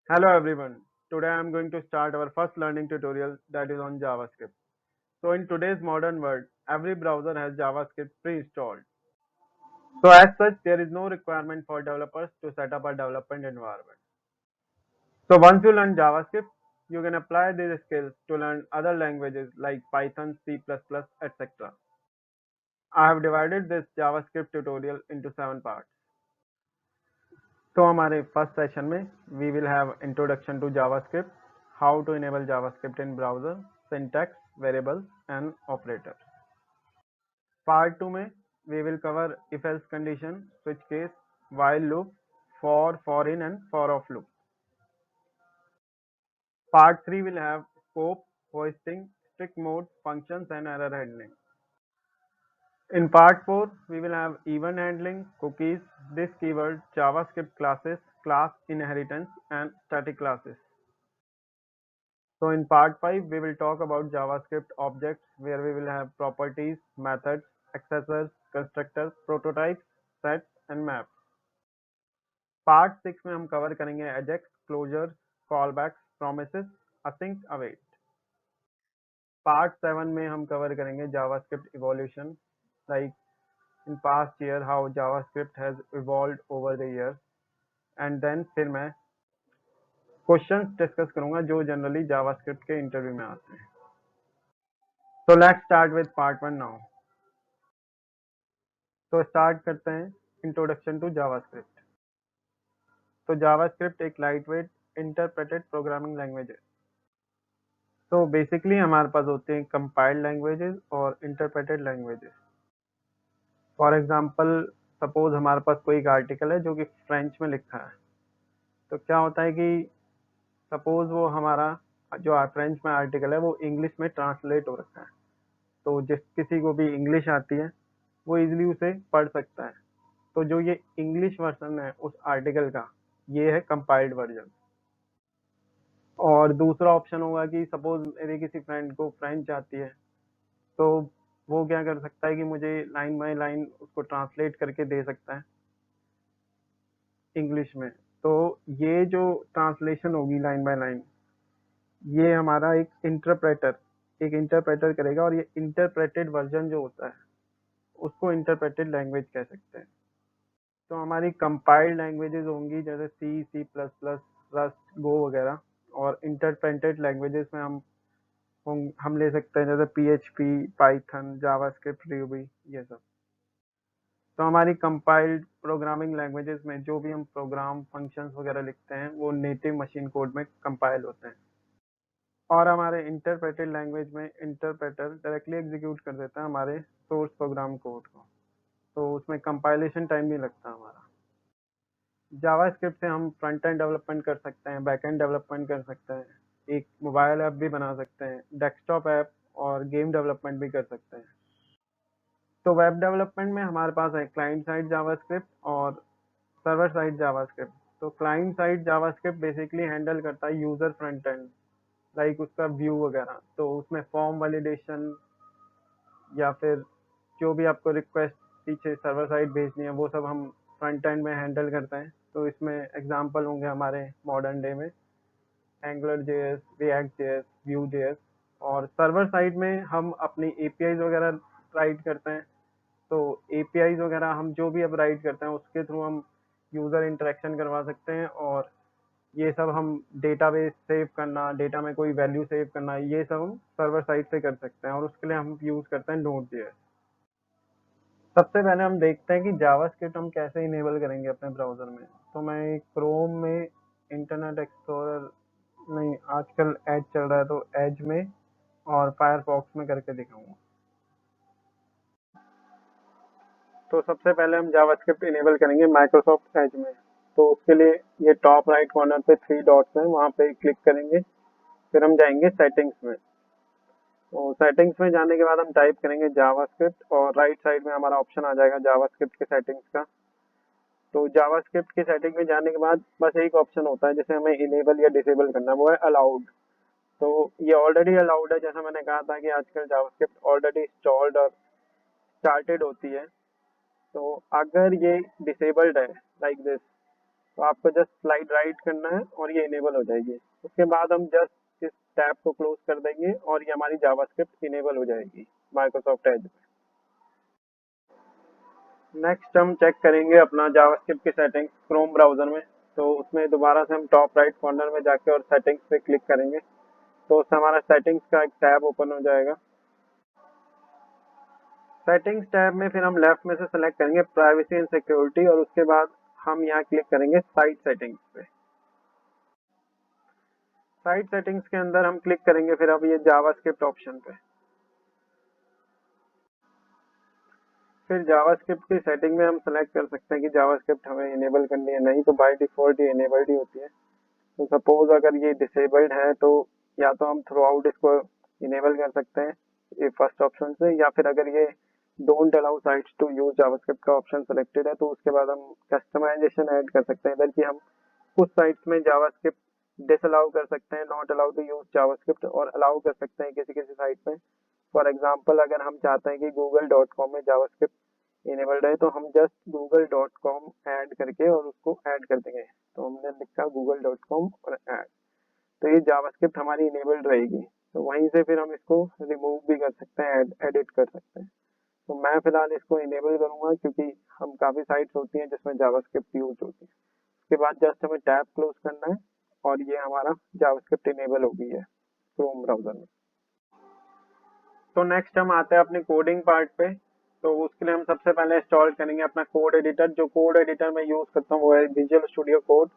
Hello everyone. Today I am going to start our first learning tutorial that is on JavaScript. So in today's modern world, every browser has JavaScript pre-installed. So as such, there is no requirement for developers to set up a development environment. So once you learn JavaScript, you can apply these skills to learn other languages like Python, C++, etc. I have divided this JavaScript tutorial into 7 parts. तो हमारे first session में we will have introduction to JavaScript, how to enable JavaScript in browser, syntax, variables and operator. Part 2 में we will cover if else condition, switch case, while loop, for in and for of loop. Part 3 will have scope, hoisting, strict mode, functions and error handling. In part 4, we will have event handling, cookies, this keyword, JavaScript classes, class inheritance, and static classes. So in part 5, we will talk about JavaScript objects where we will have properties, methods, accessors, constructors, prototypes, sets, and maps. Part 6 में हम cover करेंगे ajax, closures, callbacks, promises, async, await. Part 7 में हम cover करेंगे JavaScript evolution, like in past year how JavaScript has evolved over the years, and then फिर मैं questions discuss करूंगा जो जनरली जावास्क्रिप्ट के इंटरव्यू में आते हैं। So let's start with part 1 now. तो स्टार्ट करते हैं इंट्रोडक्शन टू जावास्क्रिप्ट। तो जावास्क्रिप्ट एक लाइटवेट इंटरप्रेटेड प्रोग्रामिंग लैंग्वेज है। तो बेसिकली हमारे पास होते हैं कंपाइल्ड लैंग्वेजेस और interpreted languages. For example, suppose हमारे पास कोई एक आर्टिकल है जो कि फ्रेंच में लिखा है। तो क्या होता है कि सपोज वो हमारा जो फ्रेंच में आर्टिकल है वो इंग्लिश में ट्रांसलेट हो रखा है। तो जिस किसी को भी इंग्लिश आती है वो इजीली उसे पढ़ सकता है। तो जो ये इंग्लिश वर्जन है उस आर्टिकल का, ये है कंपाइल्ड वर्जन। और दूसरा ऑप्शन होगा कि सपोज मेरे किसी फ्रेंड को फ्रेंच आती है, तो वो क्या कर सकता है कि मुझे लाइन बाय लाइन उसको ट्रांसलेट करके दे सकता है इंग्लिश में। तो ये जो ट्रांसलेशन होगी लाइन बाय लाइन, ये हमारा एक इंटरप्रेटर करेगा, और ये इंटरप्रेटेड वर्जन जो होता है उसको इंटरप्रेटेड लैंग्वेज कह सकते हैं। तो हमारी कंपाइल्ड लैंग्वेजेस होंगी जैसे सी, सी प्लस प्लस, रस्ट, गो वगैरह। और इंटरप्रेटेड लैंग्वेजेस में हम ले सकते हैं जैसे PHP, पाइथन, जावास्क्रिप्ट, रूबी, ये सब। तो हमारी कंपाइल्ड प्रोग्रामिंग लैंग्वेजेस में जो भी हम प्रोग्राम, फंक्शंस वगैरह लिखते हैं वो नेटिव मशीन कोड में कंपाइल होते हैं। और हमारे इंटरप्रेटेड लैंग्वेज में इंटरप्रेटर डायरेक्टली एग्जीक्यूट कर देता है हमारे सोर्स प्रोग्राम कोड को, तो उसमें कंपाइलेशन टाइम नहीं लगता हमारा। जावास्क्रिप्ट से हम फ्रंट एंड डेवलपमेंट कर सकते हैं, बैक एंड डेवलपमेंट कर सकते हैं, एक मोबाइल ऐप भी बना सकते हैं, डेस्कटॉप ऐप और गेम डेवलपमेंट भी कर सकते हैं। तो वेब डेवलपमेंट में हमारे पास है क्लाइंट साइड जावास्क्रिप्ट और सर्वर साइड जावास्क्रिप्ट। तो client side JavaScript basically handle करता है यूजर फ्रंट एंड, लाइक उसका व्यू वगैरह। तो उसमें फॉर्म वैलिडेशन या फिर जो भी आपको रिक्वेस्ट पीछे सर्वर साइड भेजनी है वो सब हम फ्रंट एंड में हैंडल करते हैं। तो इसमें एग्जांपल होंगे हमारे मॉडर्न डे में angular JS, react JS, Vue JS. और सर्वर साइड में हम अपनी एपीआईज वगैरह राइट करते हैं। तो एपीआईज वगैरह हम जो भी अब राइट करते हैं उसके थ्रू हम यूज़र इंटरेक्शन करवा सकते हैं, और ये सब हम डेटाबेस सेव करना, डेटा में कोई वैल्यू सेव करना, ये सब हम सर्वर साइड से कर सकते हैं, और उसके लिए हम यूज़ करते हैं नोड जेएस। सबसे पहले हम देखते हैं कि जावास्क्रिप्ट हम कैसे इनेबल करेंगे अपने ब्राउजर में। तो मैं क्रोम में, इंटरनेट एक्सप्लोरर नहीं, आजकल एज चल रहा है तो एज में और फायरफॉक्स में करके दिखाऊंगा। तो सबसे पहले हम जावास्क्रिप्ट इनेबल करेंगे माइक्रोसॉफ्ट एज में। तो उसके लिए ये टॉप राइट कॉर्नर पे 3 डॉट्स हैं, वहाँ पे क्लिक करेंगे। फिर हम जाएंगे सेटिंग्स में। तो सेटिंग्स में जाने के बाद हम टाइप करेंगे जावास्क्रिप्ट, और राइट साइड में हमारा ऑप्शन आ जाएगा जावास्क्रिप्ट के सेटिंग्स का। तो जावास्क्रिप्ट की सेटिंग में जाने के बाद बस एक ऑप्शन होता है जिसे हमें इनेबल या डिसेबल करना है, वो है अलाउड। तो ये ऑलरेडी अलाउड है, जैसा मैंने कहा था कि आजकल जावास्क्रिप्ट ऑलरेडी इंस्टॉल्ड और स्टार्टेड होती है। तो अगर ये डिसेबल्ड है लाइक दिस, तो आपको जस्ट स्लाइड राइट करना है और ये इनेबल हो जाएगी। उसके बाद हम जस्ट इस टैब को क्लोज कर देंगे और ये हमारी जावास्क्रिप्ट इनेबल हो जाएगी माइक्रोसॉफ्ट एज में। नेक्स्ट हम चेक करेंगे अपना जावास्क्रिप्ट की सेटिंग्स क्रोम ब्राउजर में। तो उसमें दोबारा से हम टॉप राइट कॉर्नर में जाके और सेटिंग्स पे क्लिक करेंगे, तो उससे हमारा सेटिंग्स का एक टैब ओपन हो जाएगा। सेटिंग्स टैब में फिर हम लेफ्ट में से सेलेक्ट करेंगे प्राइवेसी एंड सिक्योरिटी और उसके बाद हम यहाँ क्लिक करेंगे साइट सेटिंग्स पे। साइट सेटिंग्स के अंदर हम क्लिक करेंगे फिर अब ये जावास्क्रिप्ट ऑप्शन पे। फिर जावास्क्रिप्ट की सेटिंग में हम सेलेक्ट कर सकते हैं कि जावास्क्रिप्ट हमें इनेबल करनी है नहीं, तो बाय डिफॉल्ट ये इनेबल्ड ही होती है। तो सपोज अगर ये डिसेबल्ड है तो या तो हम थ्रू आउट इसको इनेबल कर सकते हैं ये फर्स्ट ऑप्शन से, या फिर अगर ये don't allow sites to use JavaScript का ऑप्शन सेलेक्टेड है तो उसके बाद हम कस्टमाइजेशन ऐड कर सकते हैं इधर कि हम कुछ साइट्स में जावास्क्रिप्ट डिसअलाउ कर सकते हैं, not allow to use JavaScript, और अलाउ कर सकते हैं किसी किसी साइट में। फॉर एग्जांपल अगर हम चाहते हैं कि google.com में जावास्क्रिप्ट इनेबल्ड है तो हम जस्ट google.com ऐड करके और उसको ऐड कर देंगे। तो हमने लिखा google.com और ऐड, तो ये जावास्क्रिप्ट हमारी इनेबल्ड रहेगी। तो वहीं से फिर हम इसको रिमूव भी कर सकते हैं, एडिट कर सकते हैं। तो मैं फिलहाल इसको इनेबल करूंगा क्योंकि हम काफी साइट्स होती हैं जिसमें जावास्क्रिप्ट यूज होती है। उसके बाद जस्ट हमें टैब क्लोज करना है और ये हमारा जावास्क्रिप्ट इनेबल हो गई है क्रोम ब्राउजर में। तो नेक्स्ट हम आते हैं अपने कोडिंग पार्ट पे। तो उसके लिए हम सबसे पहले इंस्टॉल करेंगे अपना कोड एडिटर। जो कोड एडिटर मैं यूज करता हूँ वो है विजुअल स्टूडियो कोड।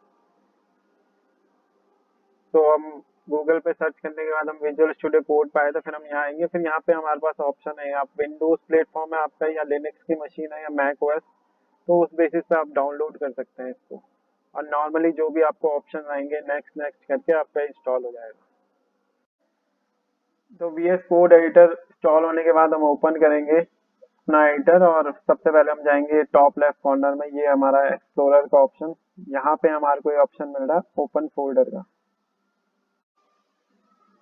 तो हम गूगल पे सर्च करने के बाद हम विजुअल स्टूडियो कोड पाए, तो फिर हम यहाँ आएंगे। फिर यहाँ पे हमारे पास ऑप्शन है, आप विंडोज प्लेटफॉर्म है आपका या लिनक्स की मशीन है या मैक ओएस, तो उस बेसिस पे आप डाउनलोड कर सकते हैं इसको। और नॉर्मली जो भी आपको ऑप्शन आएंगे नेक्स्ट नेक्स्ट करके आपका इंस्टॉल हो जाएगा। तो VS कोड एडिटर इंस्टॉल होने के बाद हम ओपन करेंगे अपना एडिटर और सबसे पहले हम जाएंगे टॉप लेफ्ट कॉर्नर में, ये हमारा एक्सप्लोरर का ऑप्शन। यहाँ पे हमारे को ये ऑप्शन मिल रहा है ओपन फोल्डर का।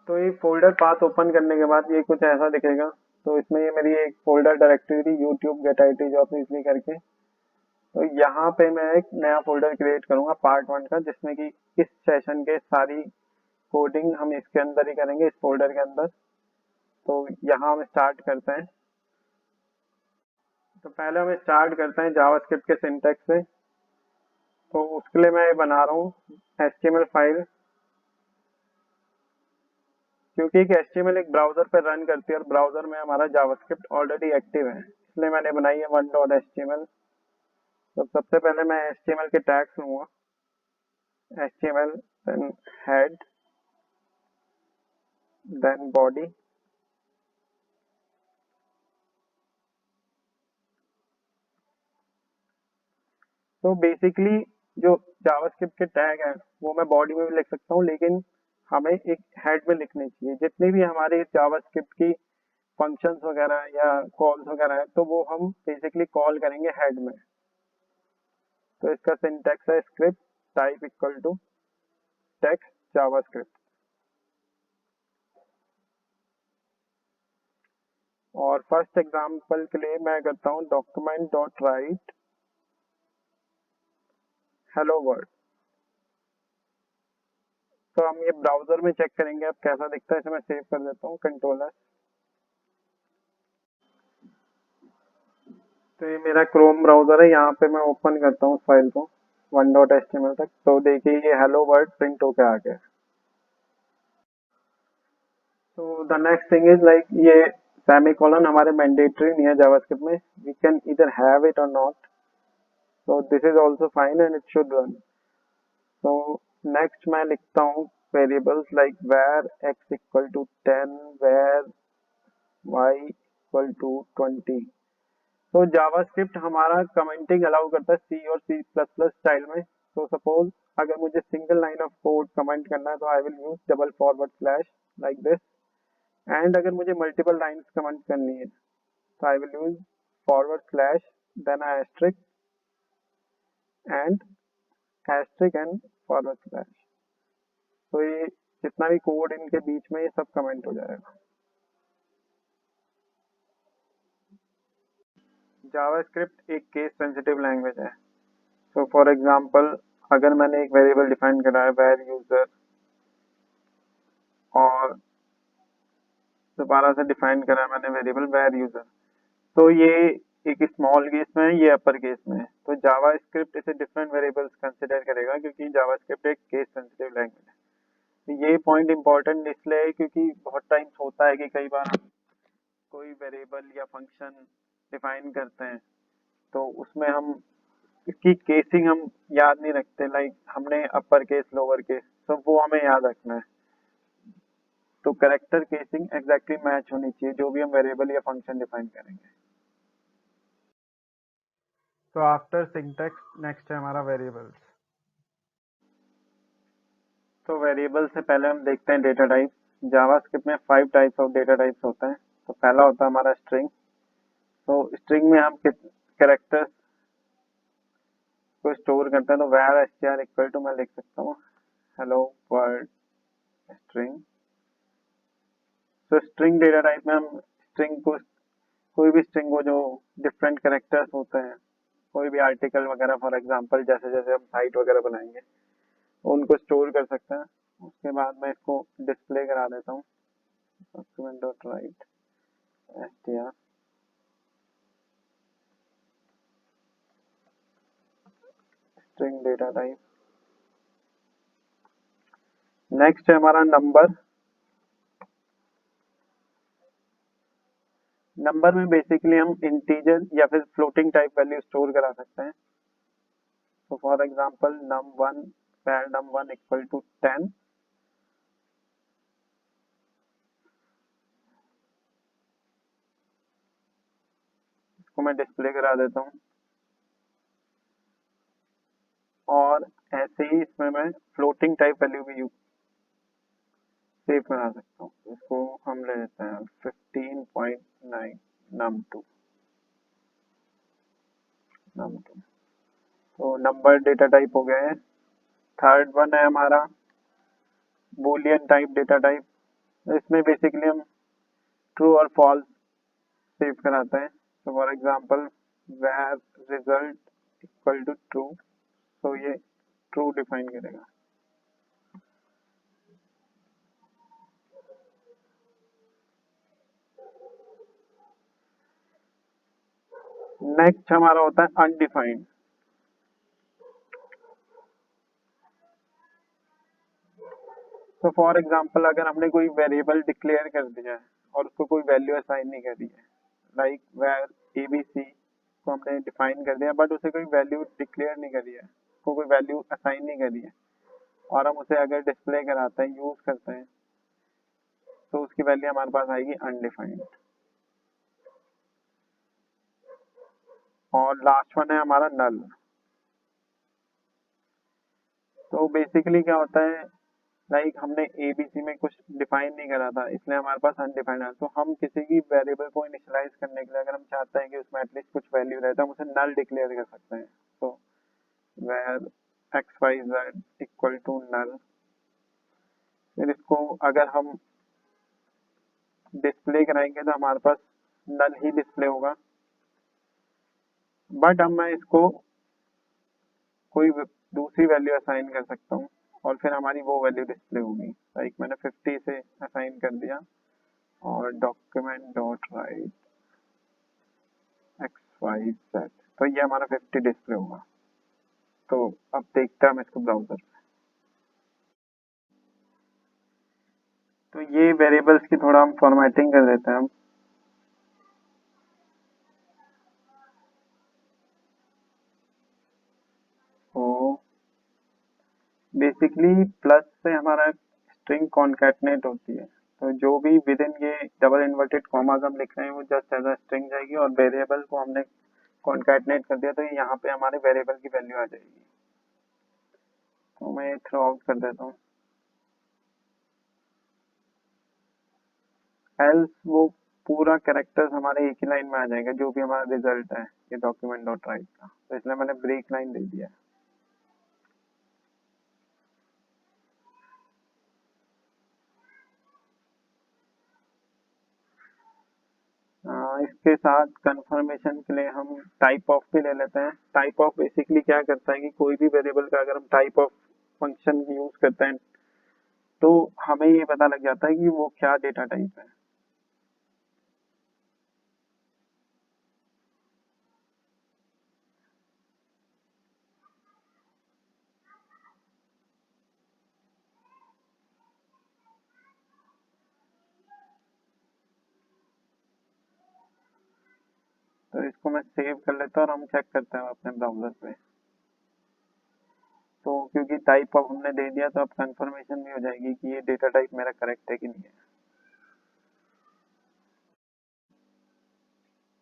तो ये फोल्डर पाथ ओपन करने के बाद ये कुछ ऐसा दिखेगा। तो इसमें ये मेरी एक फोल्डर डायरेक्टरी थी यूट्यूब गेट आई टी जॉब इजली करके। तो यहाँ पे मैं एक नया फोल्डर क्रिएट करूंगा पार्ट 1 का, जिसमें कि इस सेशन के सारी कोडिंग हम इसके अंदर ही करेंगे, इस फोल्डर के अंदर। तो यहाँ हम स्टार्ट करते हैं। तो पहले हम स्टार्ट करते हैं जावास्क्रिप्ट के सिंटैक्स से। तो उसके लिए मैं बना रहा हूँ HTML फाइल, क्योंकि एक HTML एक ब्राउजर पर रन करती है और ब्राउजर में हमारा जावास्क्रिप्ट ऑलरेडी एक्टिव है, इसलिए मैंने बनाई है 1.html। तो सबसे पहले मैं HTML के टैग्स लूंगा, HTML then head then body। तो बेसिकली जो जावास्क्रिप्ट के टैग हैं वो मैं बॉडी में भी लिख सकता हूँ, लेकिन हमें एक हेड में लिखने चाहिए। जितनी भी हमारे जावास्क्रिप्ट की फंक्शंस वगैरह या कॉल्स वगैरह है तो वो हम बेसिकली कॉल करेंगे हेड में। तो इसका सिंटैक्स है script type equal to text JavaScript. और फर्स्ट एग्जांपल के लिए मैं करता हूँ document dot write hello world. तो हम ये ब्राउजर में चेक करेंगे अब कैसा दिखता है। इसे मैं सेव कर देता हूँ कंट्रोलर। तो ये मेरा क्रोम ब्राउजर है, यहाँ पे मैं ओपन करता हूँ फाइल को 1.html तक। तो देखिए ये हेलो वर्ल्ड प्रिंट होके आ गया। तो the next thing is like ये सेमीकोलन हमारे मैंडेटरी नहीं है जावास्क्रिप्ट में, we can either have it और not. so this is also fine and it should run। so next मैं लिखता हूँ variables like where x equal to 10, where y equal to 20। तो जावास्क्रिप्ट हमारा कमेंटिंग अलाउ करता है सी और सी प्लस प्लस स्टाइल में। तो सपोज अगर मुझे single line of code comment करना है तो I will use double forward slash like this. And अगर मुझे मल्टीपल लाइंस कमेंट करनी है तो I will use forward slash then asterisk and hashtag and forward slash. तो ये जितना भी कोड इनके बीच में ये सब कमेंट हो जाएगा। जावास्क्रिप्ट एक केस सेंसिटिव लैंग्वेज है। सो फॉर एग्जांपल अगर मैंने एक वेरिएबल डिफाइन करा है where यूजर और दोबारा से डिफाइन करा है मैंने वेरिएबल where यूजर, तो ये एक स्मॉल केस में है, ये अपर केस में है, तो जावा स्क्रिप्ट इसे डिफरेंट वेरिएबल्स कंसिडर करेगा क्योंकि जावा स्क्रिप्ट एक केस सेंसिटिव लैंग्वेज है। तो ये पॉइंट इंपॉर्टेंट इसलिए है क्योंकि बहुत टाइम्स होता है कि कई बार हम कोई वेरिएबल या फंक्शन डिफाइन करते हैं तो उसमें हम इसकी केसिंग हम याद नहीं रखते, लाइक हमने अपर केस लोअर केस, तो वो हमें याद रखना है। तो करेक्टर केसिंग एग्जैक्टली मैच होनी चाहिए जो भी हम वेरिएबल या फंक्शन डिफाइन करेंगे। तो आफ्टर सिंटैक्स नेक्स्ट है हमारा वेरिएबल्स। तो वेरिएबल से पहले हम देखते हैं डेटा टाइप। जावास्क्रिप्ट में 5 टाइप्स ऑफ डेटा टाइप्स होते हैं। तो पहला होता है हमारा स्ट्रिंग। तो स्ट्रिंग में हम कैरेक्टर्स को स्टोर करते हैं, तो var str इक्वल टू मैं लिख सकता हूँ हेलो वर्ल्ड स्ट्रिंग। तो स्ट्रिंग डेटा टाइप में हम स्ट्रिंग को, कोई भी स्ट्रिंग को जो डिफरेंट कैरेक्टर्स होते हैं, कोई भी आर्टिकल वगैरह फॉर एग्जांपल जैसे जैसे हम साइट वगैरह बनाएंगे उनको स्टोर कर सकते हैं। उसके बाद मैं इसको डिस्प्ले करा देता हूँ document dot right str string data type. Next है हमारा नंबर। नंबर में बेसिकली हम इंटीजर या फिर फ्लोटिंग टाइप वैल्यू स्टोर करा सकते हैं। तो for example num1 where num1 equal to 10। इसको मैं डिस्प्ले करा देता हूँ और ऐसे ही इसमें मैं फ्लोटिंग टाइप वैल्यू भी सेव करा सकता हूँ। इसको हम ले लेते हैं 15.9 num2 num2। तो नंबर डेटा टाइप हो गया है। थर्ड वन है हमारा बूलियन टाइप डेटा टाइप। इसमें बेसिकली हम ट्रू और फॉल्स सेव कराते हैं। तो for example where result equal to true, तो ये ट्रू डिफाइन करेगा। नेक्स्ट हमारा होता है अनडिफाइंड। तो फॉर एग्जांपल अगर हमने कोई वेरिएबल डिक्लेयर कर दिया है और उसको कोई वैल्यू असाइन नहीं करी है, लाइक where abc को हमने डिफाइन कर दिया बट उसे कोई वैल्यू डिक्लेयर नहीं करी है, उसको कोई वैल्यू असाइन नहीं करी है, और हम उसे अगर डिस्प्ले कराते हैं यूज करते हैं तो उसकी वैल्यू हमारे पास आएगी अनडिफाइंड। और लास्ट वन है हमारा नल। तो बेसिकली क्या होता है, लाइक हमने एबीसी में कुछ डिफाइन नहीं करा था इसलिए हमारे पास अनडिफाइंड है। तो हम किसी की वेरिएबल को इनिशियलाइज करने के लिए अगर हम चाहते हैं कि उसमें एटलीस्ट कुछ वैल्यू रहे तो हम उसे नल डिक्लेयर कर सकते हैं। तो where xyz equal to null, फिर इसको अगर हम डिस्प्ले कराएंगे तो हमारे पास नल ही डिस्प्ले होगा, बट अब मैं इसको कोई दूसरी वैल्यू असाइन कर सकता हूँ और फिर हमारी वो वैल्यू डिस्प्ले होगी। लाइक मैंने 50 से असाइन कर दिया और डॉक्यूमेंट डॉट राइट xyz, तो ये हमारा 50 डिस्प्ले होगा। तो अब देखते हैं हम इसको ब्राउजर पे। तो ये वेरिएबल्स की थोड़ा हम फॉर्मेटिंग कर देते हैं हम। तो बेसिकली प्लस से हमारा स्ट्रिंग कॉन्कैटनेट होती है, तो जो भी विद इन ये डबल इन्वर्टेड कॉमास हम लिख रहे हैं वो जस्ट एज अ स्ट्रिंग जाएगी और वेरिएबल को हमने कॉन्कैटनेट कर दिया तो यहाँ पे हमारे वेरिएबल की वैल्यू आ जाएगी। तो मैं थ्रो आउट कर देता हूँ, एल्स वो पूरा कैरेक्टर्स हमारे एक ही लाइन में आ जाएगा जो भी हमारा रिजल्ट है ये डॉक्यूमेंट डॉट राइट का। तो इसलिए मैंने ब्रेक लाइन दे दिया है। इसके साथ कंफर्मेशन के लिए हम टाइप ऑफ भी ले लेते हैं। टाइप ऑफ बेसिकली क्या करता है कि कोई भी वेरिएबल का अगर हम टाइप ऑफ फंक्शन यूज करते हैं तो हमें ये पता लग जाता है कि वो क्या डेटा टाइप है। तो इसको मैं सेव कर लेता हूँ और हम चेक करते हैं अपने ब्राउजर पे। तो क्योंकि टाइप ऑफ हमने दे दिया तो अब कंफर्मेशन भी हो जाएगी कि ये डेटा टाइप मेरा करेक्ट है कि नहीं है।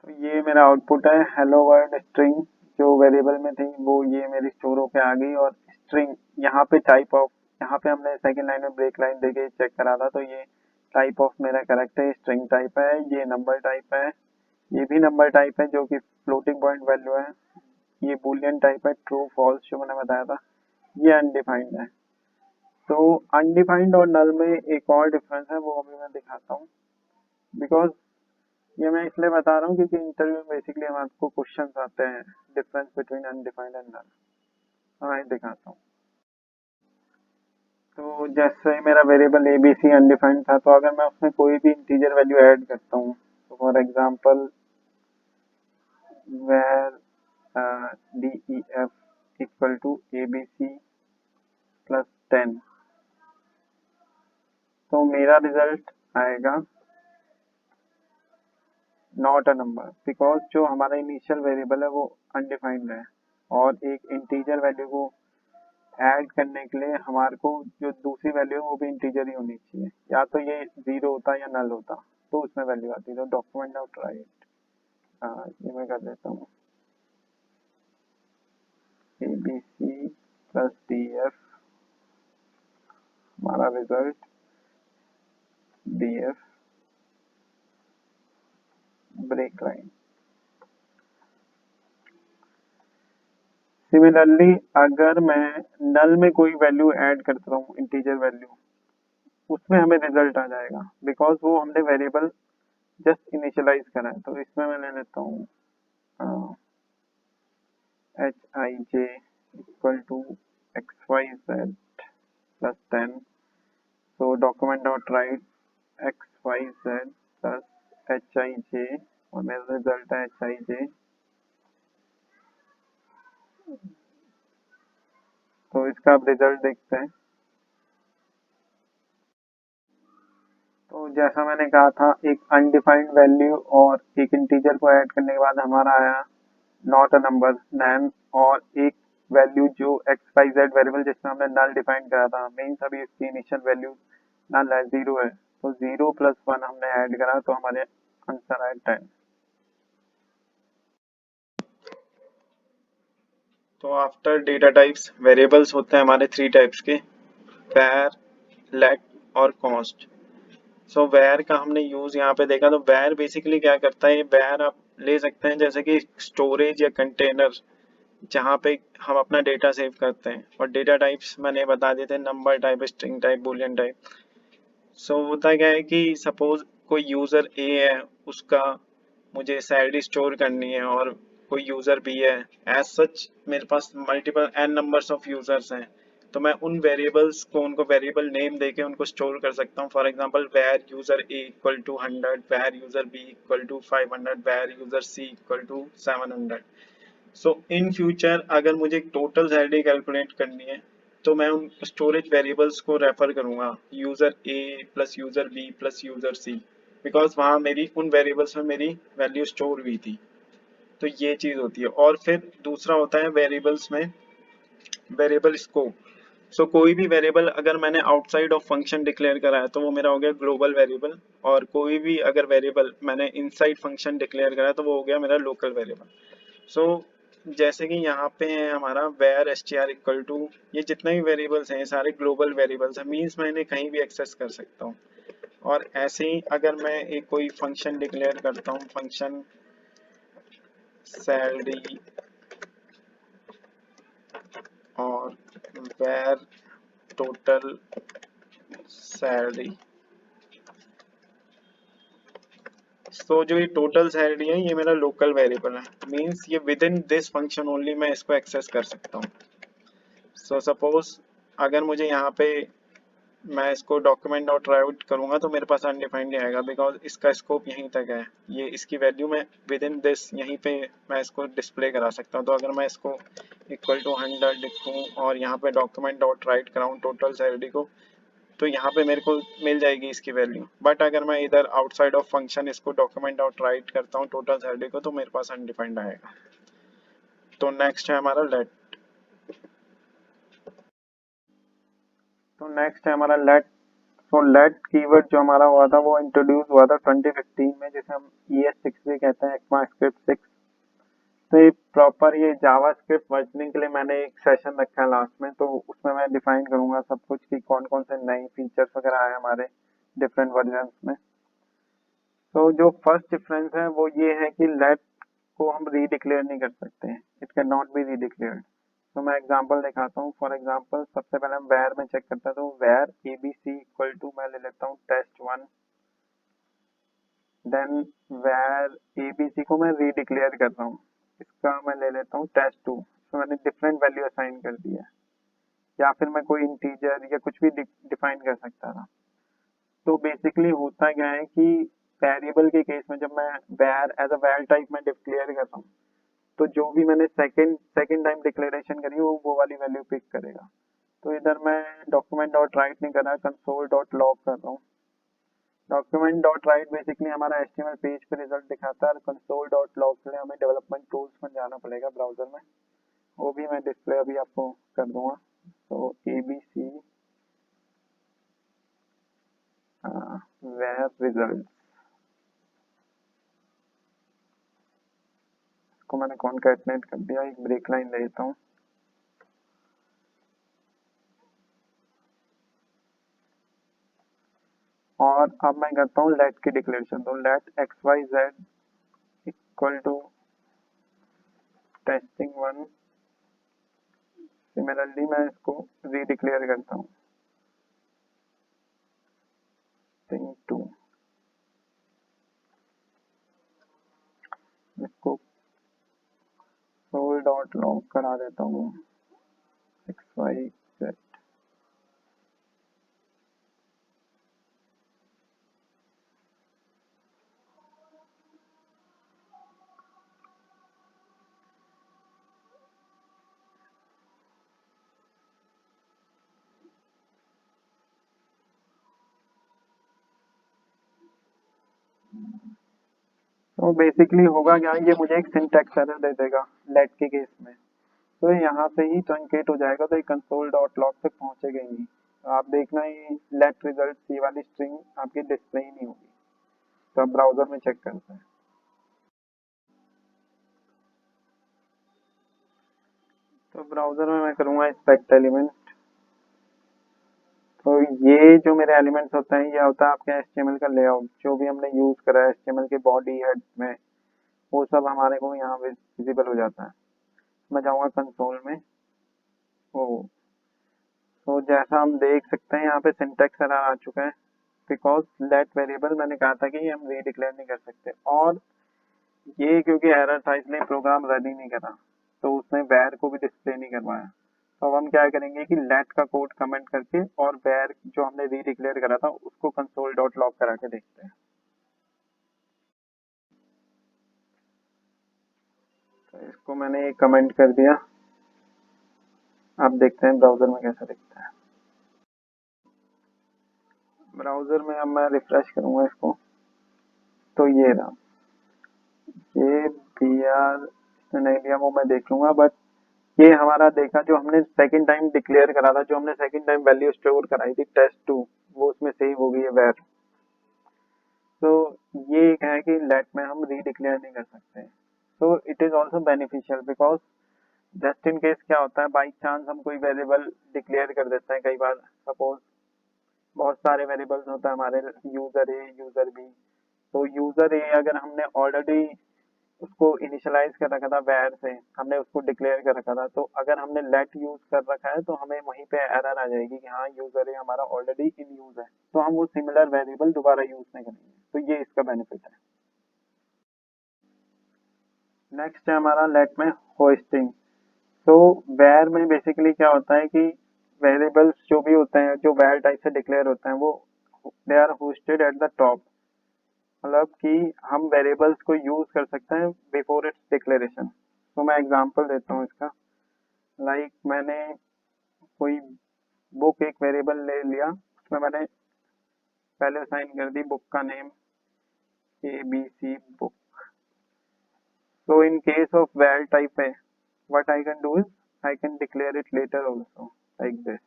तो ये मेरा आउटपुट है हेलो वर्ल्ड स्ट्रिंग, जो वेरिएबल में थी वो ये मेरी स्टोर होके आ गई। और स्ट्रिंग यहाँ पे टाइप ऑफ, यहाँ पे हमने सेकंड लाइन में ब्रेक लाइन देके चेक करा था तो ये टाइप ऑफ मेरा करेक्ट है, स्ट्रिंग टाइप है। ये नंबर टाइप है, ये भी नंबर टाइप है जो कि फ्लोटिंग पॉइंट वैल्यू है। ये बूलियन टाइप है, ट्रू फॉल्स जो मैंने बताया था। ये अनडिफाइंड है। तो अनडिफाइंड और नल में एक और डिफरेंस है, वो अभी मैं दिखाता हूँ। बिकॉज ये मैं इसलिए बता रहा हूँ क्योंकि इंटरव्यू में बेसिकली हमारे को क्वेश्चंस आते हैं difference between undefined and null. मैं दिखाता हूँ। तो जैसे मेरा variable A B C undefined था, तो अगर मैं उसमें कोई भी इंटीजर वैल्यू ऐड करता हूँ, तो for example var D E F equal to A B C plus 10, तो मेरा रिजल्ट आएगा नॉट अ नंबर, बिकॉज जो हमारा इनिशियल वेरिएबल है वो अनडिफाइंड है और एक इंटीजर वैल्यू को ऐड करने के लिए हमारे को जो दूसरी वैल्यू है वो भी इंटीजर ही होनी चाहिए। या तो ये जीरो होता या नल होता तो उसमें वैल्यू आती। तो डॉक्यूमेंट आउट राइट, ये मैं कर देता हूँ A B C plus D F, हमारा result D F break line. Similarly अगर मैं नल में कोई वैल्यू ऐड करता हूँ इंटीजर वैल्यू, उसमें हमें रिजल्ट आ जाएगा बिकॉज वो हमने वेरिएबल जस्ट इनिशियलाइज करा है। तो इसमें मैं ले लेता हूँ H I J equal to X Y Z plus 10। so document dot write X Y Z plus H I J और मेरा रिजल्ट है एच आई जे। तो इसका अब रिजल्ट देखते हैं। तो जैसा मैंने कहा था, एक अनडिफाइंड वैल्यू और एक इंटीजर को ऐड करने के बाद हमारा आया नॉट अ नंबर नैन, और एक वैल्यू जो एक्स वाई जेड वेरिएबल जिसमें हमने नल डिफाइन करा था, मीन्स अभी इसकी इनिशियल वैल्यू नल है, जीरो है। तो जीरो प्लस वन हमने ऐड करा तो हमारे आंसर आया 10। तो आफ्टर डेटा टाइप्स वेरिएबल्स होते हैं हमारे थ्री टाइप्स के, वैर, लेट और कॉन्स्ट। सो वैर का हमने यूज यहाँ पे देखा। तो वैर बेसिकली क्या करता है, वैर आप ले सकते हैं जैसे कि स्टोरेज या कंटेनर जहाँ पे हम अपना डेटा सेव करते हैं। और डेटा टाइप्स मैंने बता दिए थे, number type, string type, Boolean type. So होता क्या है कि सपोज कोई यूजर ए है, उसका मुझे सैलरी स्टोर करनी है, और कोई यूजर बी है। एज सच मेरे पास multiple an numbers of users हैं, तो मैं उन वेरिएबल्स को उनको वेरिएबल नेम देके उनको स्टोर कर सकता हूँ। For example var user A equal to 100, var user B equal to 500, var user C equal to 700। So in future अगर मुझे टोटल सैलरी कैलकुलेट करनी है तो मैं उन स्टोरेज वेरिएबल्स को रेफर करूंगा, user A plus user B plus user C, because वहाँ मेरी उन वेरिएबल्स में मेरी वैल्यू स्टोर हुई थी। तो ये चीज होती है। और फिर दूसरा होता है वेरिएबल्स में वेरिएबल स्कोप। सो कोई भी वेरिएबल अगर मैंने आउटसाइड ऑफ फंक्शन डिक्लेयर करा है तो वो मेरा हो गया ग्लोबल वेरिएबल, और कोई भी अगर वेरिएबल मैंने इनसाइड फंक्शन डिक्लेयर करा है तो वो हो गया मेरा लोकल वेरिएबल। सो जैसे कि यहाँ पे है हमारा var S T R equal to, ये जितने भी वेरिएबल्स हैं सारे ग्लोबल वेरिएबल्स हैं, मीन्स मैं इन्हें कहीं भी एक्सेस कर सकता हूँ। और ऐसे ही अगर मैं एक कोई फंक्शन डिक्लेयर करता हूँ, फंक्शन सैलरी और वेर टोटल सैलरी, तो जो ये टोटल सैलरी है ये मेरा लोकल वेरिएबल है, मींस ये with in this function only मैं इसको एक्सेस कर सकता हूँ। सो सपोज अगर मुझे यहाँ पे मैं इसको डॉक्यूमेंट डॉट राउट करूँगा तो मेरे पास अनडिफाइंड नहीं आएगा, बिकॉज इसका स्कोप यहीं तक है, ये इसकी वैल्यू में विद इन दिस यहीं पे मैं इसको डिस्प्ले करा सकता हूँ। तो अगर मैं इसको इक्वल टू 100 लिखूँ और यहाँ पे डॉक्यूमेंट डॉट राइट कराऊँ टोटल सैलरी को, तो यहाँ पे मेरे को मिल जाएगी इसकी वैल्यू। बट अगर मैं इधर आउटसाइड ऑफ फंक्शन इसको डॉक्यूमेंट डॉट राइट करता हूँ टोटल सैलरी को, तो मेरे पास अनडिफाइंड आएगा। तो नेक्स्ट है हमारा लेट। तो नेक्स्ट है हमारा लेट। तो लेट कीवर्ड जो हमारा हुआ था वो इंट्रोड्यूस हुआ था 2015 में, जिसे हम ES6 भी कहते हैं, ECMAScript 6। तो ये प्रॉपर ये जावास्क्रिप्ट वर्जनिंग के लिए मैंने एक सेशन रखा है लास्ट में, तो उसमें मैं डिफाइन करूंगा सब कुछ कि कौन कौन से नए फीचर्स वगैरह आए हमारे डिफरेंट वर्जन्स में। तो जो फर्स्ट डिफरेंस है वो ये है कि लेट को हम रीडिक्लेयर नहीं कर सकते, इट कैन नॉट बी रीडिक्लेयर्ड। तो मैं एग्जांपल दिखाता हूँ। फॉर एग्जांपल सबसे पहले हम वेयर में चेक करते हैं, तो वेयर ABC इक्वल टू मैं ले लेता हूँ test1, देन वेयर ABC को मैं रीडिक्लेयर कर रहा हूँ, इसका मैं ले लेता हूँ test2। तो मैंने डिफरेंट वैल्यू असाइन कर दी है, या फिर मैं कोई इंटीजर या कुछ भी डिफाइन कर सकता था। तो बेसिकली होता क्या है कि वेरिएबल के केस में जब मैं whereas a var type में डिक्लेयर कर रहा हूँ, तो जो भी मैंने सेकंड टाइम डिक्लेरेशन करी वो वाली वैल्यू पिक करेगा। तो इधर मैं डॉक्यूमेंट डॉट राइट नहीं कर रहा, कंसोल डॉट लॉग कर रहा हूँ। डॉक्यूमेंट डॉट राइट बेसिकली हमारा HTML पेज पे रिजल्ट दिखाता है, और कंसोल डॉट लॉग के लिए हमें डेवलपमेंट टूल्स में जाना पड़ेगा ब्राउजर में, वो भी मैं डिस्प्ले अभी आपको कर दूंगा। तो ABC वेर रिजल्ट को मैंने कॉन्कैटनेट कर दिया, एक ब्रेक लाइन दे देता हूँ। और अब मैं करता हूँ लेट की डिक्लेरेशन। तो let XYZ equal to testing1। Similarly मैं इसको रीडिक्लेयर करता हूँ testing2। इसको सोल डॉट लॉग करा देता हूँ XYZ। तो बेसिकली होगा क्या, ये मुझे एक सिंटैक्स एरर दे देगा लेट के केस में। तो यहाँ से ही ट्रंकेट हो जाएगा, तो ये कंसोल डॉट लॉग तक पहुंचेगा ही नहीं। तो आप देखना ये लेट रिजल्ट ये वाली स्ट्रिंग आपकी डिस्प्ले ही नहीं होगी। तो आप ब्राउजर में चेक करते हैं। तो ब्राउजर में मैं करूंगा इंस्पेक्ट एलिमेंट। तो ये जो मेरे एलिमेंट्स होते हैं ये होता है आपके HTML का लेआउट, जो भी हमने यूज करा है HTML के बॉडी हेड में, वो सब हमारे को यहाँ विजिबल हो जाता है। मैं जाऊंगा कंसोल में। ओ, तो जैसा हम देख सकते हैं यहाँ पे सिंटैक्स एरर आ चुका है, बिकॉज लेट वेरिएबल मैंने कहा था कि ये हम रीडिक्लेयर नहीं कर सकते, और ये क्योंकि एरर था इसलिए प्रोग्राम रन ही नहीं करा, तो उसने वैर को भी डिस्प्ले नहीं करवाया। तो अब हम क्या करेंगे कि लेट का कोड कमेंट करके और वैर जो हमने रीडिक्लेयर करा था उसको कंसोल डॉट लॉग करा के देखते हैं। तो इसको मैंने कमेंट कर दिया, आप देखते हैं ब्राउजर में कैसा दिखता है। ब्राउजर में अब मैं रिफ्रेश करूंगा इसको, तो ये रहा, ये BR इसने नहीं दिया वो मैं देख लूंगा, बट ये हमारा देखा जो हमने सेकंड टाइम डिक्लेयर करा था, जो हमने सेकंड टाइम वैल्यू स्टोर कराई थी test2, वो उसमें सेव हो गई है वेर। तो ये एक है कि लेट में हम रीडिक्लेयर नहीं कर सकते। तो it is also beneficial, because just in case क्या होता है, बाई चांस हम कोई वेरिएबल डिक्लेयर कर देते हैं कई बार, सपोज बहुत सारे वेरिएबल्स होता है हमारे, यूजर ए यूजर बी। तो यूजर ए अगर हमने ऑलरेडी उसको इनिशियलाइज कर रखा था वेर से, हमने उसको डिक्लेयर कर रखा था, तो अगर हमने लेट यूज कर रखा है तो हमें वहीं पे एरर आ जाएगी कि हाँ यूजर ए हमारा ऑलरेडी इन यूज है, तो हम वो सिमिलर वेरिएबल दोबारा यूज नहीं करेंगे। तो ये इसका बेनिफिट है। नेक्स्ट है हमारा लेट में होस्टिंग। तो वेर में बेसिकली क्या होता है कि वेरिएबल्स जो भी होते हैं जो वेर टाइप से डिक्लेयर होते हैं वो they are hoisted at the top, मतलब कि हम वेरिएबल्स को यूज कर सकते हैं बिफोर इट्स डिक्लेरेशन। तो मैं एग्जांपल देता हूँ इसका। मैंने कोई बुक एक वेरिएबल ले लिया, उसमें मैंने पहले असाइन कर दी बुक का name ABC book. So in case of val type A, what I can do is I can declare it later also like this.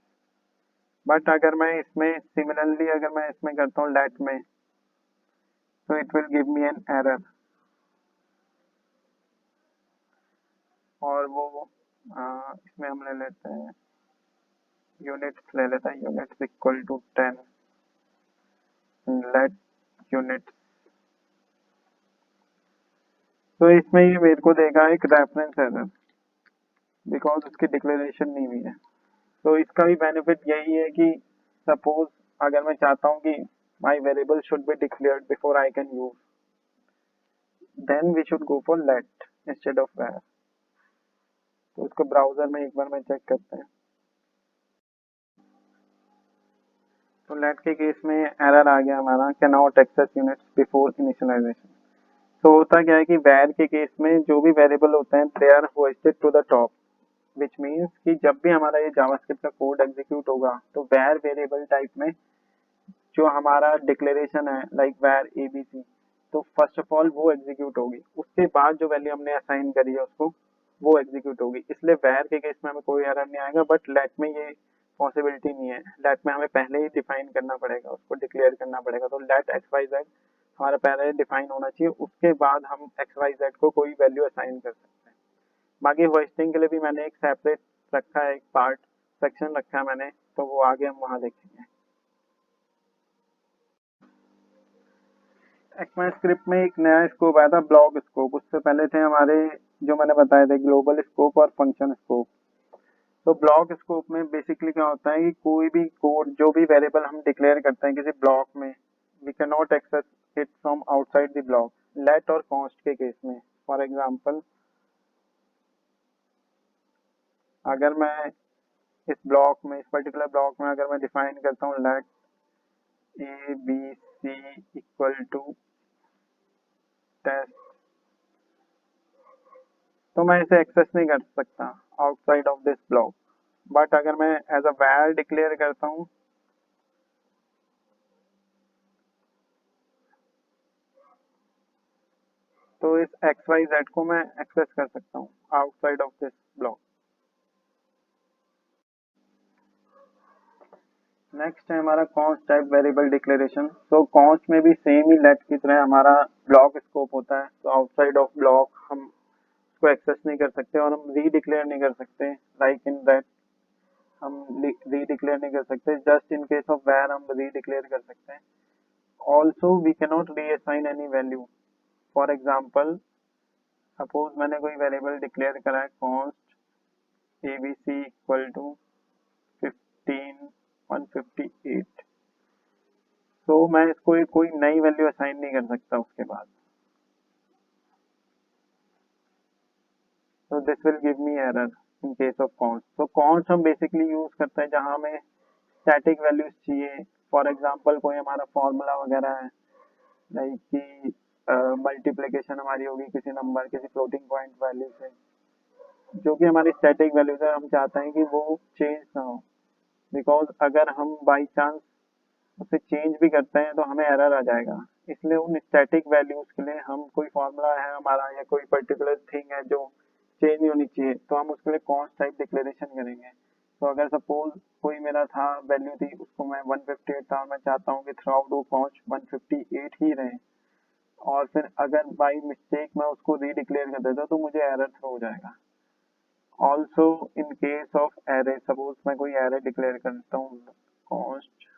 But अगर मैं इसमें similarly अगर मैं इसमें करता हूँ let में, so it will give me an error। और वो इसमें हम ले लेते हैं units, ले लेते हैं units equal to 10 let units। तो इसमें ये मेरे को देगा एक रेफरेंस एरर बिकॉज उसकी डिक्लेरेशन नहीं हुई है। तो इसका भी बेनिफिट यही है कि सपोज अगर मैं चाहता हूँ कि my variable should be declared before I can use, then we should go for let instead of var. तो इसको ब्राउजर में एक बार में चेक करते हैं। तो लेट के केस में एरर आ गया हमारा cannot access units before initialization. तो होता क्या है कि वेर के केस में जो भी वेरिएबल होते हैं they are hoisted to the top, which means कि जब भी हमारा ये जावास्क्रिप्ट का कोड एग्जीक्यूट होगा तो वेर वेरिएबल टाइप में जो हमारा डिक्लेरेशन है var abc, तो फर्स्ट ऑफ ऑल वो एग्जीक्यूट होगी, उसके बाद जो वैल्यू हमने असाइन करी है उसको वो एग्जीक्यूट होगी। इसलिए var के केस में हमें कोई एरर नहीं आएगा, बट लेट में ये पॉसिबिलिटी नहीं है। लेट में हमें पहले ही डिफाइन करना पड़ेगा, उसको डिक्लेयर करना पड़ेगा। तो लेट XYZ हमारा पहले डिफाइन होना चाहिए, उसके बाद हम XYZ को कोई वैल्यू असाइन कर सकते हैं। बाकी होस्टिंग के लिए भी मैंने एक सेपरेट रखा है, एक पार्ट सेक्शन रखा है मैंने, तो वो आगे हम वहाँ देखेंगे। एक्समास्क्रिप्ट में एक नया स्कोप आया था ब्लॉक स्कोप। उससे पहले थे हमारे जो मैंने बताए थे ग्लोबल स्कोप और फंक्शन स्कोप। तो ब्लॉक स्कोप में बेसिकली क्या होता है कि कोई भी कोड जो भी वेरिएबल हम डिक्लेयर करते हैं किसी ब्लॉक में, we cannot access it from outside the block. Let और कॉन्स्ट के केस में फॉर एग्जांपल अगर मैं इस ब्लॉक में इस पर्टिकुलर ब्लॉक में अगर मैं डिफाइन करता हूँ let ABC equal to test, तो मैं इसे एक्सेस नहीं कर सकता outside of this block. But अगर मैं एज अ वैर डिक्लेयर करता हूँ तो इस XYZ को मैं एक्सेस कर सकता हूँ outside of this block. Next है हमारा कॉन्स्ट टाइप वेरिएबल डिक्लेरेशन। तो कॉन्स्ट में भी सेम ही लेट की तरह हमारा ब्लॉक स्कोप होता है। तो आउटसाइड ऑफ ब्लॉक हम उसको एक्सेस नहीं कर सकते और हम री डिक्लेयर नहीं कर सकते। लाइक इन दैट हम री डिक्लेयर नहीं कर सकते, जस्ट इन केस ऑफ वैर हम री डिक्लेयर कर सकते हैं। Also we cannot reassign any value. For example suppose मैंने कोई वेरिएबल डिक्लेयर करा है कॉन्स्ट ABC इक्वल टू 15158, तो मैं इसको कोई नई वैल्यू असाइन नहीं कर सकता उसके बाद। तो this will give me error in case of const. तो कॉन्स्ट हम बेसिकली यूज करते हैं जहां हमें स्टैटिक वैल्यूज चाहिए। फॉर एग्जांपल कोई हमारा फॉर्मूला वगैरह है, लाइक कि मल्टीप्लिकेशन हमारी होगी किसी नंबर किसी फ्लोटिंग पॉइंट वैल्यू से, जो कि हमारी स्टैटिक वैल्यूज है, हम चाहते हैं कि वो चेंज ना हो। बिकॉज अगर हम बाई चांस उसे चेंज भी करते हैं तो हमें एरर आ जाएगा। इसलिए उन स्टैटिक वैल्यूज के लिए हम कोई फॉर्मूला है हमारा या कोई पर्टिकुलर थिंग है जो चेंज नहीं होनी चाहिए, तो हम उसके लिए कॉन्स्ट टाइप डिक्लेरेशन करेंगे। तो अगर सपोज कोई मेरा था वैल्यू थी उसको मैं 158 था और मैं चाहता हूँ कि थ्रू आउट वो कॉन्स्ट 158 ही रहे, और फिर अगर बाई मिस्टेक मैं उसको रीडिक्लेयर कर देता तो मुझे एरर थ्रो हो जाएगा। Also in case of array, suppose मैं कोई एरे डिक्लेयर करता हूँ कॉन्स्ट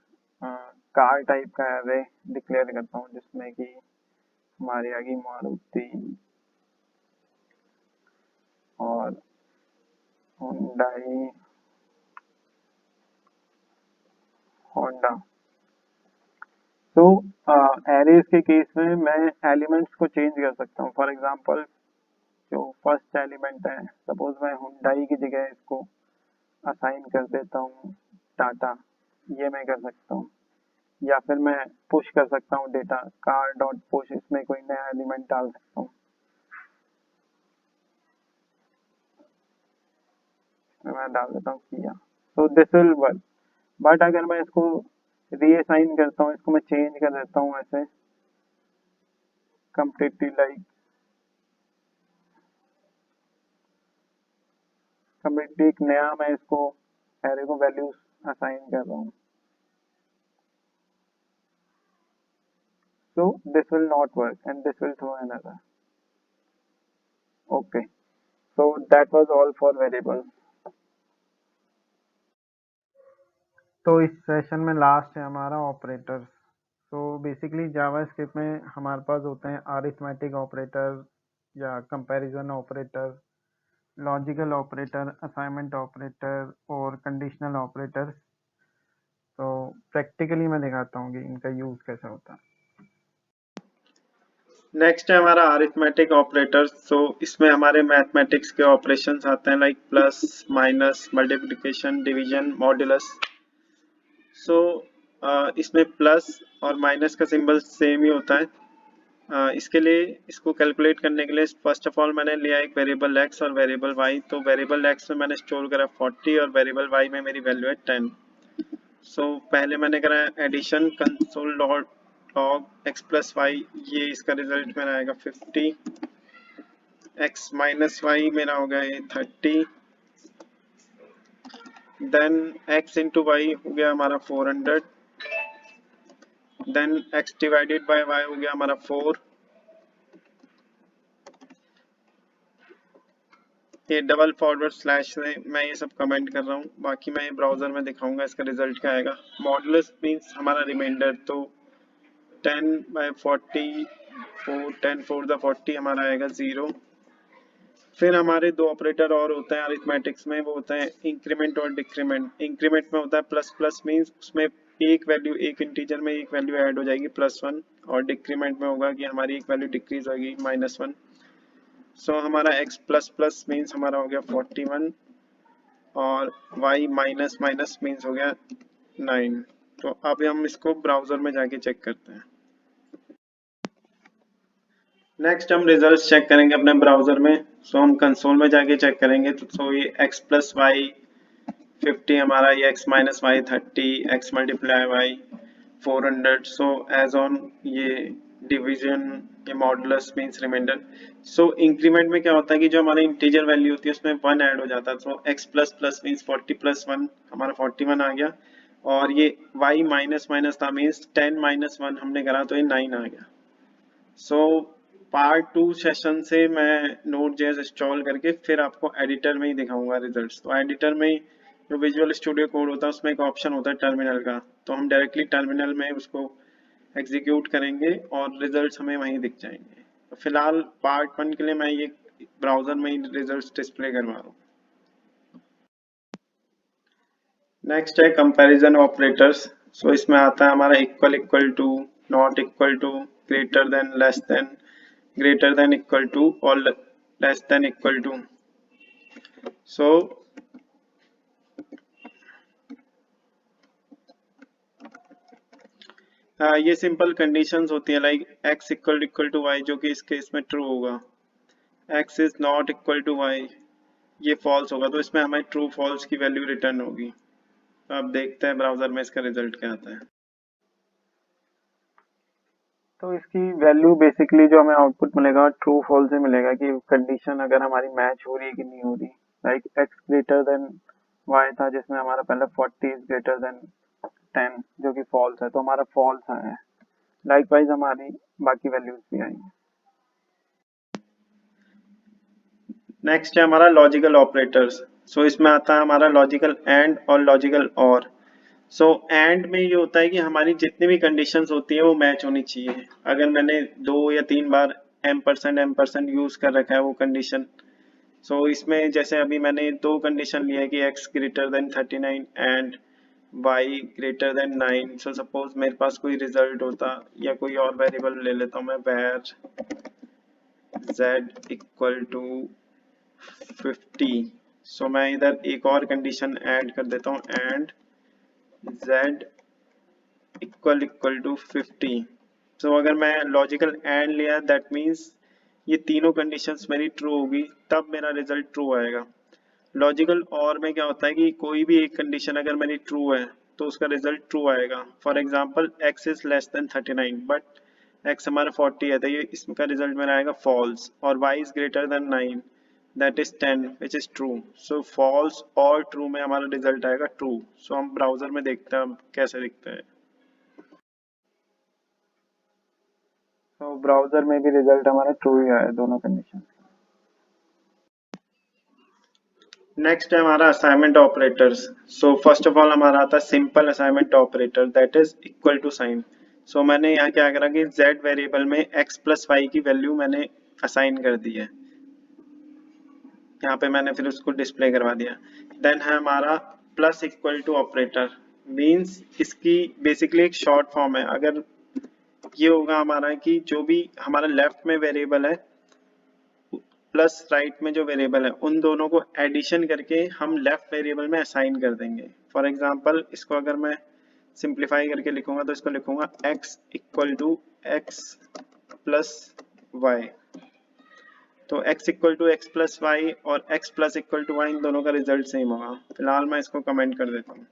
कार टाइप का एरे डिक्लेयर करता हूँ जिसमें कि हमारी आ गई मारुति और हुंडई होंडा। तो एरेज के केस में मैं एलिमेंट्स को चेंज कर सकता हूँ। फॉर एग्जांपल जो फर्स्ट एलिमेंट है, सपोज मैं हुंडई की जगह इसको असाइन कर देता हूँ टाटा, ये मैं कर सकता हूँ। या फिर मैं पुश कर सकता हूँ डेटा कार डॉट पुश, इसमें कोई नया एलिमेंट डाल सकता हूँ। मैं डाल देता हूँ किया, तो दिस विल वर्क। बट अगर मैं इसको रीअसाइन करता हूँ, इसको मैं चेंज कर देता हूँ ऐसे completely, like completely एक नया मैं इसको एरे को वैल्यूज असाइन कर रहा हूँ, so this will not work and this will throw an error. Okay, so that was all for variables. तो इस सेशन में लास्ट है हमारा ऑपरेटर्स। तो बेसिकली जावास्क्रिप्ट में हमारे पास होते हैं अरिथमेटिक ऑपरेटर या comparison operator, logical operator, assignment operator और कंडीशनल ऑपरेटर्स। तो प्रैक्टिकली मैं दिखाता हूँ कि इनका यूज कैसे होता है। नेक्स्ट है हमारा अरिथमेटिक ऑपरेटर्स। सो इसमें हमारे मैथमेटिक्स के ऑपरेशंस आते हैं, like plus, minus, multiplication, division, modulus. So इसमें प्लस और माइनस का सिंबल सेम ही होता है। इसके लिए इसको कैलकुलेट करने के लिए फर्स्ट ऑफ ऑल मैंने लिया एक वेरिएबल एक्स और वेरिएबल वाई। तो वेरिएबल एक्स में मैंने स्टोर करा 40 और वेरिएबल वाई में मेरी वैल्यू है 10। सो पहले मैंने करा addition console dot log X plus Y, ये इसका रिजल्ट मेरा आएगा 50। एक्स माइनस वाई मेरा हो गया ये 30। देन एक्स इंटू वाई हो गया हमारा 400। Then X divided by Y हो गया हमारा 4। ये डबल फॉरवर्ड स्लैश से मैं ये सब कमेंट कर रहा हूँ, बाकी मैं ब्राउजर में दिखाऊंगा इसका रिजल्ट क्या आएगा। मॉडुलस मीन्स हमारा रिमाइंडर, तो 10/40 10 4 द 40 हमारा आएगा 0। फिर हमारे दो ऑपरेटर और होते हैं अरिथमेटिक्स में, वो होता है इंक्रीमेंट और डिक्रीमेंट। इंक्रीमेंट में होता है प्लस प्लस मीन्स उसमें एक वैल्यू, एक इंटीजर में एक वैल्यू ऐड हो जाएगी +1, और डिक्रीमेंट में होगा कि हमारी एक वैल्यू डिक्रीज होगी -1। सो हमारा x प्लस प्लस मीन्स हमारा हो गया 41 और y माइनस माइनस मीन्स हो गया 9। तो अब हम इसको ब्राउजर में जाके चेक करते हैं। नेक्स्ट हम रिजल्ट्स चेक करेंगे अपने ब्राउजर में। सो हम कंसोल में जाके चेक करेंगे। तो ये x प्लस वाई 50 हमारा, ये x minus Y 30, x multiply Y 400। So as on ये डिवीजन, ये modulus means remainder. So increment में क्या होता है कि जो हमारी इंटीजर वैल्यू होती है उसमें 1 ऐड हो जाता है। सो x प्लस प्लस मींस 40 + 1 हमारा 41 आ गया, और ये y माइनस माइनस था मींस 10 - 1 हमने करा तो ये 9 आ गया। सो पार्ट 2 सेशन से मैं Node.js इंस्टॉल करके फिर आपको एडिटर में ही दिखाऊंगा रिजल्ट्स। तो एडिटर में जो विजुअल स्टूडियो कोड होता है उसमें एक ऑप्शन होता है टर्मिनल का, तो हम डायरेक्टली टर्मिनल में उसको एग्जीक्यूट करेंगे और रिजल्ट्स हमें वहीं दिख जाएंगे। तो फिलहाल पार्ट 1 के लिए मैं ये ब्राउजर में ही रिजल्ट्स डिस्प्ले करवा रहा हूँ। नेक्स्ट है कंपैरिजन ऑपरेटर्स। सो इसमें आता है हमारा equal equal to, not equal to, greater than, less than, greater than equal to और less than equal to. So ये सिंपल कंडीशंस होती है, like x equal to Y, जो कि इस केस में ट्रू होगा। x is not equal to Y, ये फॉल्स होगा, तो इसमें हमें ट्रू फॉल्स की वैल्यू रिटर्न होगी। तो अब देखते हैं ब्राउजर में इसका रिजल्ट क्या आता है। तो इसकी वैल्यू बेसिकली जो हमें आउटपुट मिलेगा ट्रू फॉल्स से मिलेगा कि कंडीशन अगर हमारी मैच हो रही है कि नहीं हो रही। Like x greater than y था जिसमें हमारा पहले 40 इज ग्रेटर देन 10 जो कि फॉल्स है, तो हमारा फॉल्स आया है। लाइकवाइज हमारी बाकी वैल्यूज भी आएंगी। नेक्स्ट है हमारा लॉजिकल ऑपरेटर्स। सो इसमें आता है हमारा लॉजिकल एंड और लॉजिकल और। सो एंड में ये होता है कि हमारी जितनी भी कंडीशंस होती है वो मैच होनी चाहिए। अगर मैंने 2 या 3 बार m% यूज कर रखा है वो कंडीशन, सो इसमें जैसे अभी मैंने 2 कंडीशन लिया है कि x greater than 39 and y greater than 9। So suppose मेरे पास कोई रिजल्ट होता, या कोई और वेरिएबल ले लेता हूँ मैं, where z इक्वल टू 50। सो मैं इधर एक और कंडीशन ऐड कर देता हूँ, एंड z इक्वल टू 50। सो अगर मैं लॉजिकल एंड लिया दैट मीन्स ये तीनों कंडीशंस मेरी ट्रू होगी, तब मेरा रिजल्ट ट्रू आएगा। लॉजिकल और में क्या होता है कि कोई भी एक कंडीशन अगर मेरी ट्रू है तो उसका रिजल्ट ट्रू आएगा। For example x is less than 39 but x हमारा 40 है, तो ये इसका रिजल्ट मेरा आएगा फॉल्स। और y is greater than 9 that is 10 which is true. So false और ट्रू में हमारा रिजल्ट आएगा ट्रू। सो हम ब्राउजर में देखते हैं कैसे दिखता है। तो ब्राउजर में भी रिजल्ट हमारा ट्रू ही आया दोनों कंडीशन। नेक्स्ट है हमारा assignment operators. So first of all हमारा आता है simple assignment operator that is equal to sign. So मैंने यहाँ क्या करा कि z वेरिएबल में x प्लस वाई की वैल्यू मैंने असाइन कर दी है, यहाँ पे मैंने फिर उसको डिस्प्ले करवा दिया। देन है हमारा plus equal to operator, means इसकी बेसिकली एक शॉर्ट फॉर्म है। अगर ये होगा हमारा कि जो भी हमारा लेफ्ट में वेरिएबल है प्लस राइट में जो वेरिएबल है उन दोनों को एडिशन करके हम लेफ्ट वेरिएबल में असाइन कर देंगे। फॉर एग्जांपल इसको अगर मैं सिंप्लीफाई करके लिखूंगा तो इसको लिखूंगा x equal to x plus y. तो x equal to x plus y और x plus equal to y इन दोनों का रिजल्ट सेम होगा। फिलहाल मैं इसको कमेंट कर देता हूँ।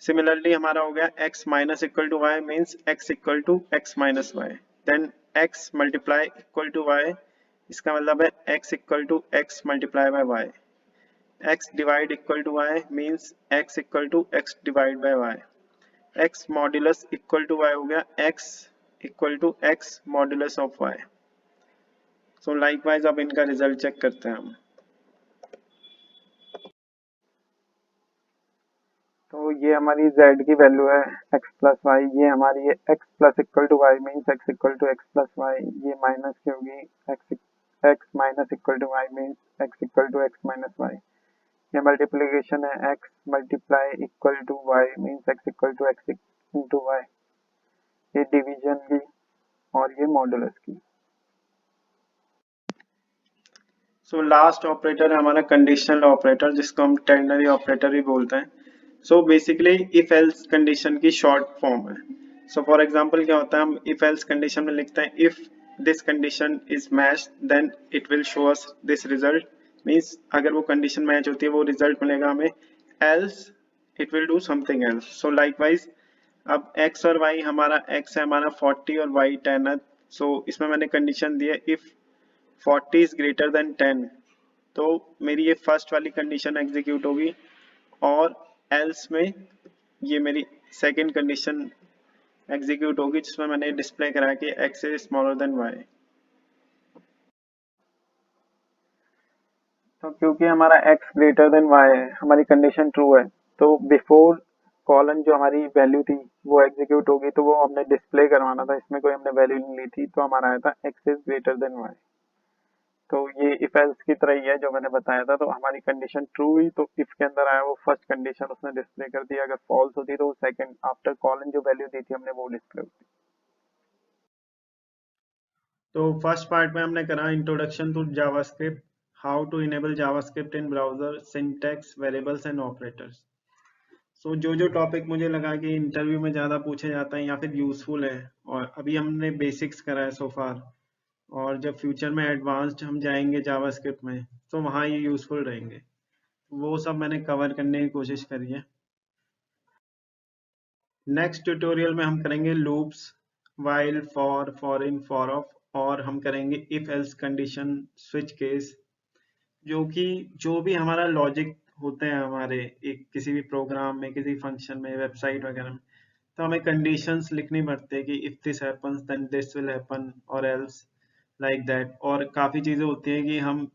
सिमिलरली हमारा हो गया x minus equal to Y means x equal to X minus Y. Then x multiply equal to Y, इसका मतलब है x equal to X multiply by Y. x divide equal to Y means x equal to X divide by Y. x modulus equal to Y हो गया x equal to X modulus of Y. So likewise अब इनका result check करते हैं हम। तो ये हमारी z की वैल्यू है x प्लस वाई, ये हमारी है x plus equal to Y means x equal to x plus Y, ये माइनस की होगी x minus equal to Y means x equal to X minus Y. ये मल्टीप्लिकेशन है x multiply equal to Y means x equal to X into Y. ये division की और ये modulus की। सो लास्ट ऑपरेटर है हमारा कंडीशनल ऑपरेटर, जिसको हम टेर्नरी ऑपरेटर भी बोलते हैं। So basically if else condition की शॉर्ट फॉर्म है। सो फॉर एग्जांपल क्या होता है, हम इफ एल्स कंडीशन में लिखते हैं if this condition is match then it will show us this result. Means अगर वो कंडीशन मैच होती है वो रिजल्ट मिलेगा हमें, else it will do something else. So likewise अब x और y, हमारा x है हमारा 40 और y 10 है। सो इसमें मैंने कंडीशन दी है इफ 40 इज ग्रेटर देन 10, तो मेरी ये फर्स्ट वाली कंडीशन एग्जीक्यूट होगी, और एल्स में ये मेरी सेकंड कंडीशन एग्जीक्यूट होगी जिसमें मैंने डिस्प्ले करा कि x is smaller than y। तो क्योंकि हमारा x ग्रेटर देन y है, हमारी कंडीशन ट्रू है, तो बिफोर कॉलन जो हमारी वैल्यू थी वो एग्जीक्यूट होगी, तो वो हमने डिस्प्ले करवाना था, इसमें कोई हमने वैल्यू नहीं ली थी, तो हमारा आया था x is greater then y। तो ये इफ एल्स की तरह ही है जो मैंने बताया था। तो हमारी कंडीशन ट्रू हुई तो इफ के अंदर आया वो फर्स्ट कंडीशन उसने डिस्प्ले कर दिया, अगर फॉल्स होती तो वो सेकंड आफ्टर कॉलन जो वैल्यू दी थी हमने वो डिस्प्ले होती। तो फर्स्ट पार्ट में हमने करा introduction to JavaScript, how to enable JavaScript in browser, syntax, variables and operators. So जो टॉपिक मुझे लगा कि इंटरव्यू में ज़्यादा पूछे जाता है या फिर यूजफुल है, और अभी हमने बेसिक्स करा है सो फार, और जब फ्यूचर में एडवांस्ड हम जाएंगे जावास्क्रिप्ट में तो वहाँ ये यूजफुल रहेंगे, वो सब मैंने कवर करने की कोशिश करी है। नेक्स्ट ट्यूटोरियल में हम करेंगे loops, while, for, for in, for of, और हम करेंगे if else condition, switch case, जो कि जो भी हमारा लॉजिक होते हैं हमारे एक किसी भी प्रोग्राम में, किसी फंक्शन में, वेबसाइट वगैरह में, तो हमें कंडीशंस लिखनी पड़ती है कि if this happens then this will happen और एल्स लाइक दैट। और काफ़ी चीज़ें होती हैं कि हम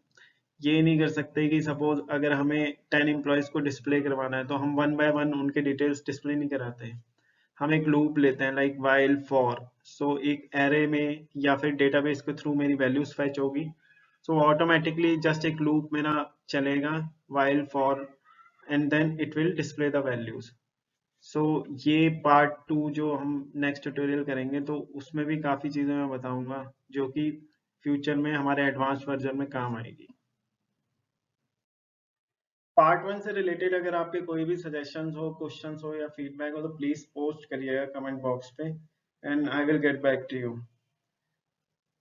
ये नहीं कर सकते कि सपोज अगर हमें 10 एम्प्लॉयज़ को डिस्प्ले करवाना है तो हम वन बाय वन उनके डिटेल्स डिस्प्ले नहीं कराते, हम एक लूप लेते हैं लाइक वाइल फॉर। सो एक एरे में या फिर डेटाबेस के थ्रू मेरी वैल्यूज फेच होगी, सो ऑटोमेटिकली जस्ट एक लूप मेरा चलेगा while for, and then it will display the values. So ये पार्ट 2 जो हम नेक्स्ट ट्यूटोरियल करेंगे तो उसमें भी काफ़ी चीज़ें मैं बताऊंगा जो कि फ्यूचर में हमारे एडवांस वर्जन में काम आएगी। पार्ट 1 से रिलेटेड अगर आपके कोई भी सजेशंस हो, क्वेश्चंस हो या फीडबैक हो तो प्लीज पोस्ट करिएगा कमेंट बॉक्स पे and I will get back to you.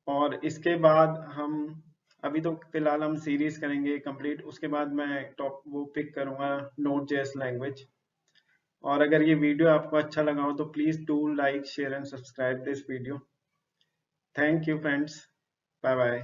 और इसके बाद हम अभी तो फिलहाल हम सीरीज करेंगे कंप्लीट, उसके बाद मैं टॉप वो पिक करूंगा Node.js लैंग्वेज। और अगर ये वीडियो आपको अच्छा लगा हो तो please do like share and subscribe this video. Thank you friends, bye bye.